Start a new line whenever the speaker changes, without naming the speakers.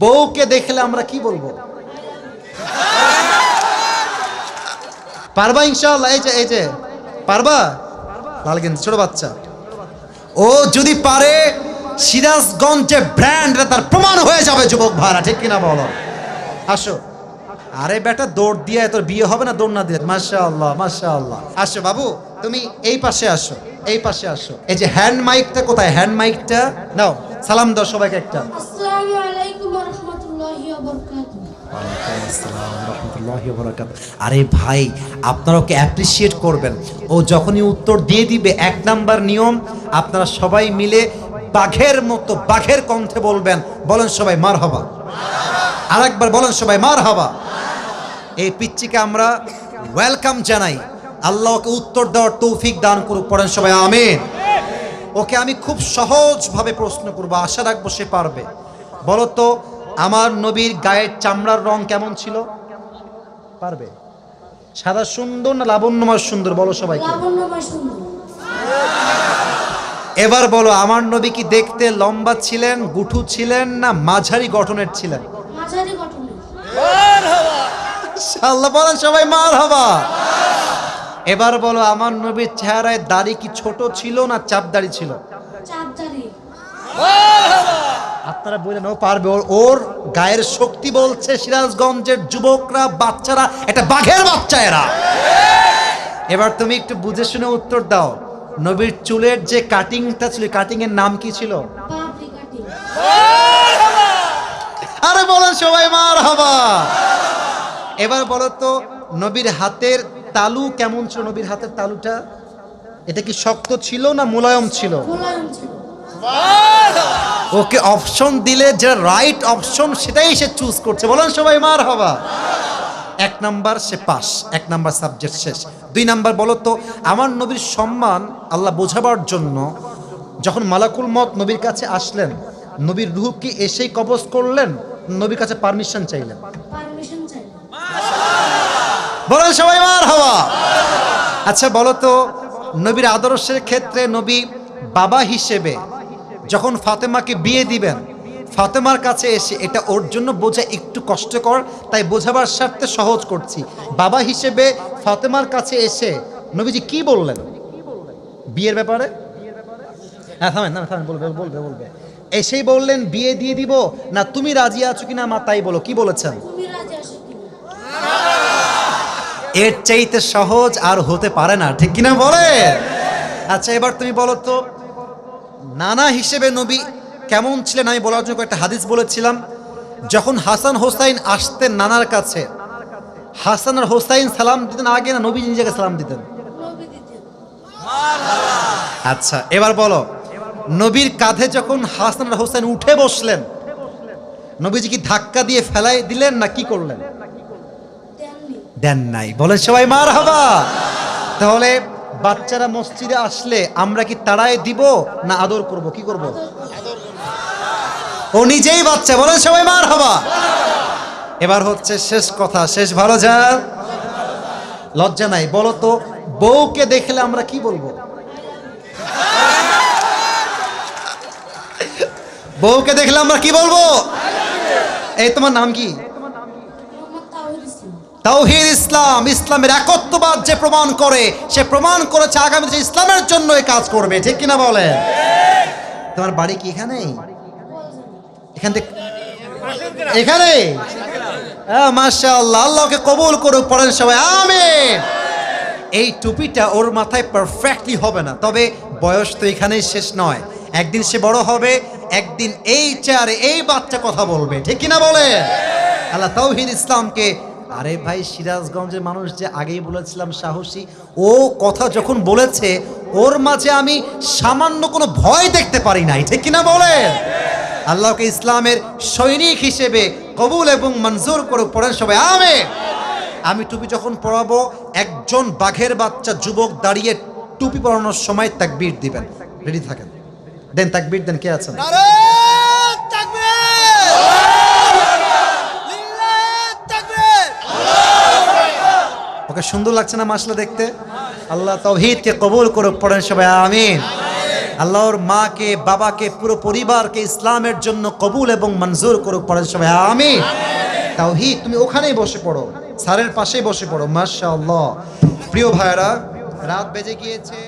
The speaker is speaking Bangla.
বউকে দেখলে আমরা কি বলবো? পারবা ইনশাআল্লাহ? এই যে পারবা? লাল গেঞ্জি ছোট বাচ্চা, ও যদি পারে সিরাজগঞ্জে ব্র্যান্ড তার প্রমাণ হয়ে যাবে যুবক ভাড়া, ঠিক কিনা বলো? আসো। আরে বেটা দৌড় দিয়ে তোর বিয়ে হবে না দৌড় না দিয়ে? মাশাআল্লাহ মাশাআল্লাহ। আসো বাবু, তুমি এই পাশে আসো, এই পাশে আসো। এই যে হ্যান্ড মাইকটা কোথায়? হ্যান্ড মাইকটা নাও, সালাম দাও সবাইকে একটা।
আসসালামু আলাইকুম ওয়া রাহমাতুল্লাহি ওয়া বারাকাতুহু।
ওয়ালাইকুম আসসালাম ওয়া রাহমাতুল্লাহি ওয়া বারাকাতুহু। আরে ভাই, আপনারা ওকে অ্যাপ্রিশিয়েট করবেন। ও যখনই উত্তর দিয়ে দিবে, এক নাম্বার নিয়ম, আপনারা সবাই মিলে বাঘের মতো বাঘের কণ্ঠে বলবেন। বলেন সবাই মারহাবা। আরেকবার বলেন সবাই মারহাবা। এই পিচ্চিকে আমরা ওয়েলকাম জানাই। আল্লাহ ওকে উত্তর দেওয়ার তৌফিক দান করুক। পড়েন সবাই আমিন। ওকে আমি খুব সহজভাবে প্রশ্ন করব, আশা রাখবো সে পারবে। বলো তো, আমার নবীর গায়ের চামড়ার রং কেমন ছিল? পারবে? সাদা সুন্দর না লাবণ্যময় সুন্দর? বলো সবাইকে।
লাবণ্যময় সুন্দর।
এবার বলো, আমার নবী কি দেখতে লম্বা ছিলেন, গুঠু ছিলেন, না মাঝারি গঠনের ছিলেন?
মাঝারি গঠনের।
আল্লাহ বলেন সবাই মারহাবা। এবার বলো, আমার নবীর চেহারায় দাড়ি কি ছোট ছিল না চাপ দাড়ি ছিল?
চাপদারি।
আপনারা বললেন ও পারবে, ওর গায়ের শক্তি বলছে সিরাজগঞ্জের যুবকরা, বাচ্চারা, এটা বাঘের বাচ্চা এরা। এবার তুমি একটু বুঝে শুনে উত্তর দাও। নবীর চুলের যে কাটিংটা ছিল, কাটিং এর নাম কি ছিল?
পাপড়ি কাটিং।
আরে বলেন সবাই মারহাবা। এবার বলো তো, নবীর হাতের তালু কেমন ছিল? নবীর হাতের তালুটা এটা কি শক্ত ছিল না মোলায়েম ছিল?
মোলায়েম ছিল।
ওকে অপশন দিলে যে রাইট অপশন সেটাই সে চুজ করছে। বলেন সবাই মারহাবা। এক নাম্বার সে পাস, এক নাম্বার সাবজেক্ট শেষ। দুই নাম্বার বলো তো, আমার নবীর সম্মান আল্লাহ বোঝাবার জন্য যখন মালাকুল মত নবীর কাছে আসলেন, নবীর রূহ কি এসেই কবজ করলেন, নবীর কাছে পারমিশন চাইলেন?
পারমিশন চাই।
বলেন সবাই মারহাবা। আচ্ছা বলো তো, নবীর আদর্শের ক্ষেত্রে নবী বাবা হিসেবে যখন ফাতেমাকে বিয়ে দিবেন, ফাতেমার কাছে এসে, এটা ওর জন্য বোঝা একটু কষ্টকর, তাই বোঝাবার স্বার্থে সহজ করছি। বাবা হিসেবে ফাতেমার কাছে এসে নবীজি কি বললেন বিয়ের ব্যাপারে? হ্যাঁ থামেন না, থামেন, বলবে বলবে বলবে। এসেই বললেন বিয়ে দিয়ে দিব, না তুমি রাজি আছো কিনা মা তাই বলো, কি বলেছেন?
তুমি রাজি আছো কি?
এর চাইতে সহজ আর হতে পারে না, ঠিক কিনা বলে? আচ্ছা এবার তুমি বলো তো, নানা হিসেবে নবী কেমন ছিলেন? আমি বলার জন্য একটা হাদিস বলেছিলাম, যখন হাসান হোসাইন আসতেন নানার কাছে, হাসান আর হোসাইন সালাম দিতেন আগে না নবী নিজেকে সালাম দিতেন?
নবী দিতেন।
আচ্ছা এবার বলো, নবীর কাঁধে যখন হাসান আর হোসাইন উঠে বসলেন, নবীজি কি ধাক্কা দিয়ে ফেলাই দিলেন না কি করলেন?
দেননি।
দেন নাই। বলেন সবাই মারহাবা। তাহলে বাচ্চারা মসজিদে আসলে আমরা কি তাড়ায় দিব না আদর করব, কি করব? ও নিজেই বাচ্চা। বলেন সবাই মারহাবা। এবার হচ্ছে শেষ কথা, শেষ ভালো যা, লজ্জা নাই। বলো তো, বউকে দেখলে আমরা কি বলবো? বউকে দেখলে আমরা কি বলবো? এই তোমার নাম কি?
মোহাম্মদ তাওহীদ ইসলাম।
তাওহীদ ইসলাম। ইসলামের একত্ববাদ যে প্রমাণ করে, সে প্রমাণ করেছে আগামীতে ইসলামের জন্য এই কাজ করবে, ঠিক কিনা বলে? তোমার বাড়ি কি এখানেই? এখান থেকে এখানে? মাশাআল্লাহ, আল্লাহকে কবুল করুক। পড়েন সবাই আমিন। এই টুপিটা ওর মাথায় পারফেক্টলি হবে না, তবে বয়স তো এখানেই শেষ নয়। একদিন সে বড় হবে, একদিন এই চেয়ারে এই বাচ্চা কথা বলবে, ঠিক কিনা বলে? আল্লাহ তাওহীদ ইসলামকে, আরে ভাই সিরাজগঞ্জের মানুষ যে আগেই বলেছিলাম সাহসী, ও কথা যখন বলেছে ওর মাঝে আমি সামান্য কোনো ভয় দেখতে পারি নাই, ঠিক কিনা বলে? আল্লাহকে ইসলামের সৈনিক হিসেবে কবুল এবং মঞ্জুর করুক। পড়েন সবাই আমিন। আমি টুপি যখন পরাবো, একজন বাঘের বাচ্চা যুবক দাঁড়িয়ে টুপি পরানোর সময় তাকবীর দিবেন। রেডি থাকেন, দেন তাকবীর দেন। কে আছেন? ওকে সুন্দর লাগছে না মাশাআল্লাহ দেখতে? আল্লাহ তাওহীদকে কবুল করুক। পড়েন সবাই আমিন। আল্লাহর মাকে বাবাকে পুরো পরিবারকে ইসলামের জন্য কবুল এবং মঞ্জুর করুক। পড়েন সবাই আমিন। তাওহীদ, তুমি ওখানেই বসে পড়ো, স্যারের পাশেই বসে পড়ো। মাশাআল্লাহ। প্রিয় ভাইরা, রাত বেজে গিয়েছে।